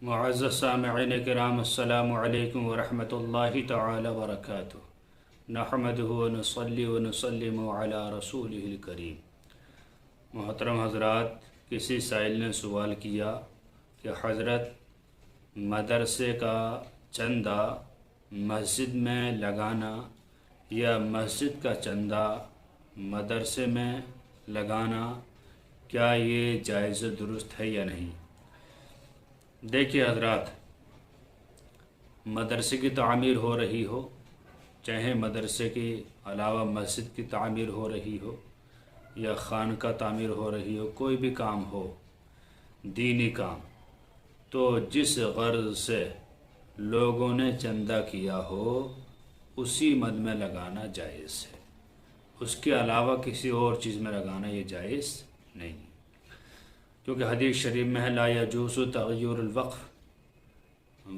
معزز سامعین کرام، السلام علیکم ورحمۃ اللہ تعالی وبرکاتہ۔ نحمدہ ونصلی ونسلم علی رسولہ الکریم۔ محترم حضرات، کسی سائل نے سوال کیا کہ حضرت مدرسے کا چندہ مسجد میں لگانا یا مسجد کا چندہ مدرسے میں لگانا کیا یہ جائز درست ہے یا نہیں؟ دیکھیے حضرات، مدرسے کی تعمیر ہو رہی ہو، چاہے مدرسے کے علاوہ مسجد کی تعمیر ہو رہی ہو یا خانقاہ تعمیر ہو رہی ہو، کوئی بھی کام ہو دینی کام، تو جس غرض سے لوگوں نے چندہ کیا ہو اسی مد میں لگانا جائز ہے، اس کے علاوہ کسی اور چیز میں لگانا یہ جائز نہیں، کیونکہ حدیث شریف میں ہے لا یجوز تغیر الوقف،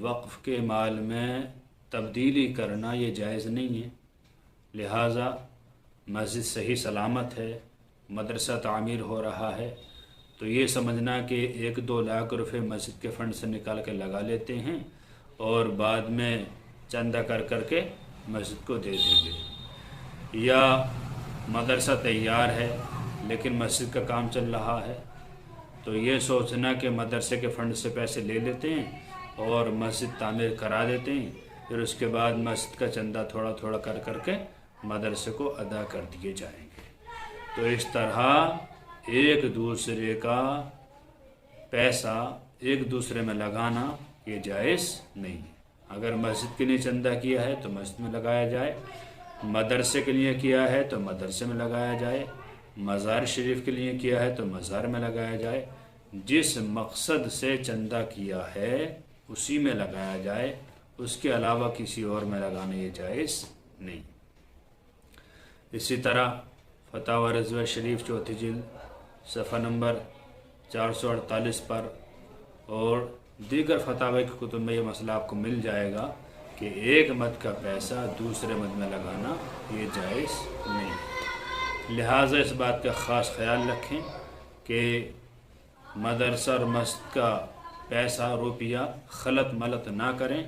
وقف کے مال میں تبدیلی کرنا یہ جائز نہیں ہے۔ لہٰذا مسجد صحیح سلامت ہے، مدرسہ تعمیر ہو رہا ہے، تو یہ سمجھنا کہ 1-2 لاکھ روپے مسجد کے فنڈ سے نکال کے لگا لیتے ہیں اور بعد میں چندہ کر کے مسجد کو دے دیں گے، یا مدرسہ تیار ہے لیکن مسجد کا کام چل رہا ہے تو یہ سوچنا کہ مدرسے کے فنڈ سے پیسے لے لیتے ہیں اور مسجد تعمیر کرا دیتے ہیں، پھر اس کے بعد مسجد کا چندہ تھوڑا تھوڑا کر کے مدرسے کو ادا کر دیے جائیں گے، تو اس طرح ایک دوسرے کا پیسہ ایک دوسرے میں لگانا یہ جائز نہیں ہے۔ اگر مسجد کے لیے چندہ کیا ہے تو مسجد میں لگایا جائے، مدرسے کے لیے کیا ہے تو مدرسے میں لگایا جائے، مزار شریف کے لیے کیا ہے تو مزار میں لگایا جائے، جس مقصد سے چندہ کیا ہے اسی میں لگایا جائے، اس کے علاوہ کسی اور میں لگانا یہ جائز نہیں۔ اسی طرح فتاوی رضویہ شریف 4 جلد صفحہ نمبر 448 پر اور دیگر فتاوی کی کتب میں یہ مسئلہ آپ کو مل جائے گا کہ ایک مد کا پیسہ دوسرے مد میں لگانا یہ جائز نہیں ہے۔ لہٰذا اس بات کا خاص خیال رکھیں کہ مدرسہ اور مسجد کا پیسہ روپیہ خلط ملط نہ کریں،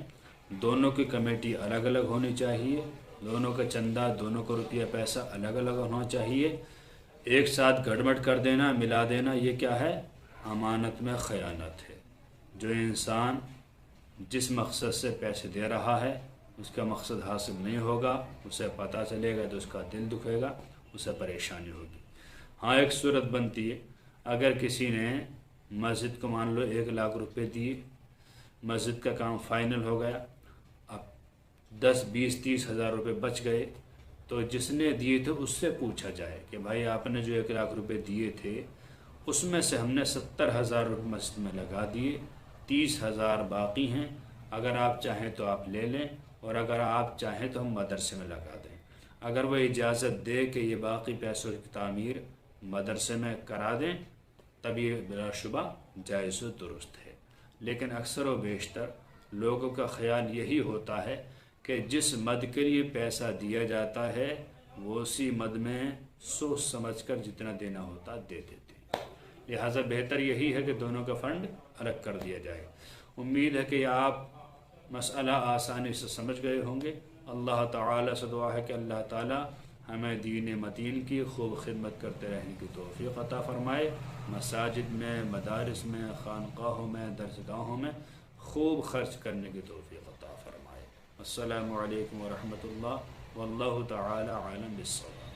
دونوں کی کمیٹی الگ الگ ہونی چاہیے، دونوں کا چندہ، دونوں کا روپیہ پیسہ الگ الگ ہونا چاہیے۔ ایک ساتھ گڑبڑ کر دینا، ملا دینا، یہ کیا ہے؟ امانت میں خیانت ہے۔ جو انسان جس مقصد سے پیسے دے رہا ہے اس کا مقصد حاصل نہیں ہوگا، اسے پتہ چلے گا تو اس کا دل دکھے گا، اسے پریشانی ہوگی۔ ہاں، ایک صورت بنتی ہے، اگر کسی نے مسجد کو مان لو 1 لاکھ روپے دیے، مسجد کا کام فائنل ہو گیا، اب 10, 20, 30 ہزار روپے بچ گئے، تو جس نے دیے تھے اس سے پوچھا جائے کہ بھائی آپ نے جو 1 لاکھ روپے دیے تھے اس میں سے ہم نے 70,000 روپے مسجد میں لگا دیے، 30,000 باقی ہیں، اگر آپ چاہیں تو آپ لے لیں اور اگر آپ چاہیں تو ہم مدرسے میں لگا دیں۔ اگر وہ اجازت دے کہ یہ باقی پیسوں کی تعمیر مدرسے میں کرا دیں تب یہ بلا شبہ جائز و درست ہے، لیکن اکثر و بیشتر لوگوں کا خیال یہی ہوتا ہے کہ جس مد کے لیے پیسہ دیا جاتا ہے وہ اسی مد میں سوچ سمجھ کر جتنا دینا ہوتا دے دیتے ہیں، لہٰذا بہتر یہی ہے کہ دونوں کا فنڈ الگ کر دیا جائے۔ امید ہے کہ آپ مسئلہ آسانی سے سمجھ گئے ہوں گے۔ اللہ تعالیٰ سے دعا ہے کہ اللہ تعالیٰ ہمیں دین متین کی خوب خدمت کرتے رہنے کی توفیق عطا فرمائے، مساجد میں، مدارس میں، خانقاہوں میں، درسگاہوں میں خوب خرچ کرنے کی توفیق عطا فرمائے۔ السلام علیکم ورحمۃ اللہ، واللہ تعالی عالم بالصواب۔